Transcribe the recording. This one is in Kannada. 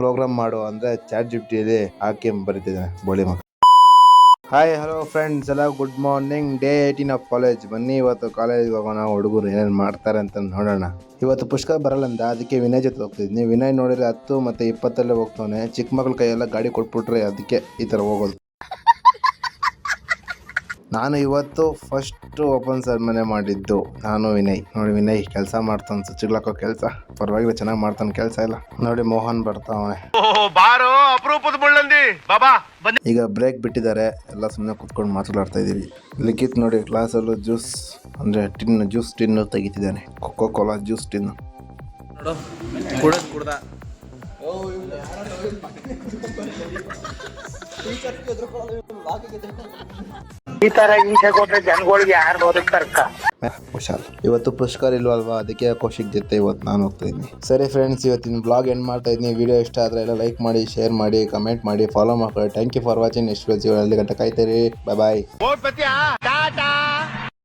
ಪ್ರೋಗ್ರಾಮ್ ಮಾಡು ಅಂದರೆ ಚಾಟ್ ಜಿಪಿಟಿಯಲ್ಲಿ ಹಾಕಿ ಬರೀತಿದ್ದಾನೆ ಬೋಳಿ ಮಗ. ಹಾಯ್ ಹಲೋ ಫ್ರೆಂಡ್ಸ್ ಎಲ್ಲ good morning. Day 18 of college. ಬನ್ನಿ ಇವತ್ತು ಕಾಲೇಜ್ಗೆ ಹೋಗೋಣ, ಹುಡುಗರು ಏನೇನು ಮಾಡ್ತಾರೆ ಅಂತ ನೋಡೋಣ. ಇವತ್ತು ಪುಷ್ಕರ್ ಬರಲ್ಲಂದ, ಅದಕ್ಕೆ ವಿನಯ್ ಜೊತೆ ಹೋಗ್ತಿದ್ನಿ. ವಿನಯ್ ನೋಡಿದ್ರೆ 10 ಮತ್ತು 20 ಹೋಗ್ತಾನೆ. ಚಿಕ್ಕ ಮಕ್ಳ ಕೈಯೆಲ್ಲ ಗಾಡಿ ಕೊಟ್ಬಿಟ್ರೆ ಅದಕ್ಕೆ ಈ ಥರ ಹೋಗೋದು. ನಾನು ಇವತ್ತು ಫಸ್ಟ್ ಓಪನ್ ಸೆರೆಮನಿ ಮಾಡಿದ್ದು ನಾನು ವಿನಯ್. ನೋಡಿ ವಿನಯ್ ಕೆಲಸ ಮಾಡ್ತಾನೆ, ಚಿಗ್ಲಾಕೋ ಕೆಲಸ ಪರವಾಗಿಲ್ಲ, ಚೆನ್ನಾಗಿ ಮಾಡ್ತಾನೆ ಕೆಲಸ ಎಲ್ಲ. ನೋಡಿ ಮೋಹನ್ ಬರ್ತಾವನೆ. ಈಗ ಬ್ರೇಕ್ ಬಿಟ್ಟಿದ್ದಾರೆ, ಎಲ್ಲ ಸುಮ್ಮನೆ ಕುತ್ಕೊಂಡು ಮಾತಾಡ್ತಾ ಇದೀವಿ. ಲಿಖಿತ್ ನೋಡಿ ಕ್ಲಾಸಲ್ಲೂ ಜ್ಯೂಸ್ ಅಂದರೆ ಜ್ಯೂಸ್ ಟಿನ್ನು ತೆಗಿತಿದ್ದಾನೆ, ಕೊಕೋ ಕೋಲಾ ಜ್ಯೂಸ್ ಟಿನ್ನು. ಈ ತರ ಹಿಂಸೆ ಕೊಟ್ರೆ ಜನಗಳಿಗೆ ಯಾರು ಬದುಕ್ತಾರಕ್ಕ? ಹುಷಾರ್. ಇವತ್ತು ಪುಷ್ಕರ್ ಇಲ್ವಲ್ವಾ, ಅದಕ್ಕೆ ಕೌಶಿಕ್ ಜೊತೆ ಇವತ್ತು ನಾನು ಹೋಗ್ತಾ ಇದ್ದೀನಿ. ಸರಿ ಫ್ರೆಂಡ್ಸ್, ಇವತ್ತಿನ ಬ್ಲಾಗ್ ಎಂಡ್ ಮಾಡ್ತಾ ಇದ್ದೀನಿ. ವಿಡಿಯೋ ಇಷ್ಟ ಆದರೆ ಎಲ್ಲ ಲೈಕ್ ಮಾಡಿ, ಶೇರ್ ಮಾಡಿ, ಕಮೆಂಟ್ ಮಾಡಿ, ಫಾಲೋ ಮಾಡ್ಕೊಳ್ಳಿ. Thank you for watching. Next video ಅಲ್ಲಿ ಗಂಟೆ ಕಾಯ್ತೀರಿ. ಬಾಯ್ ಬಾಯ್.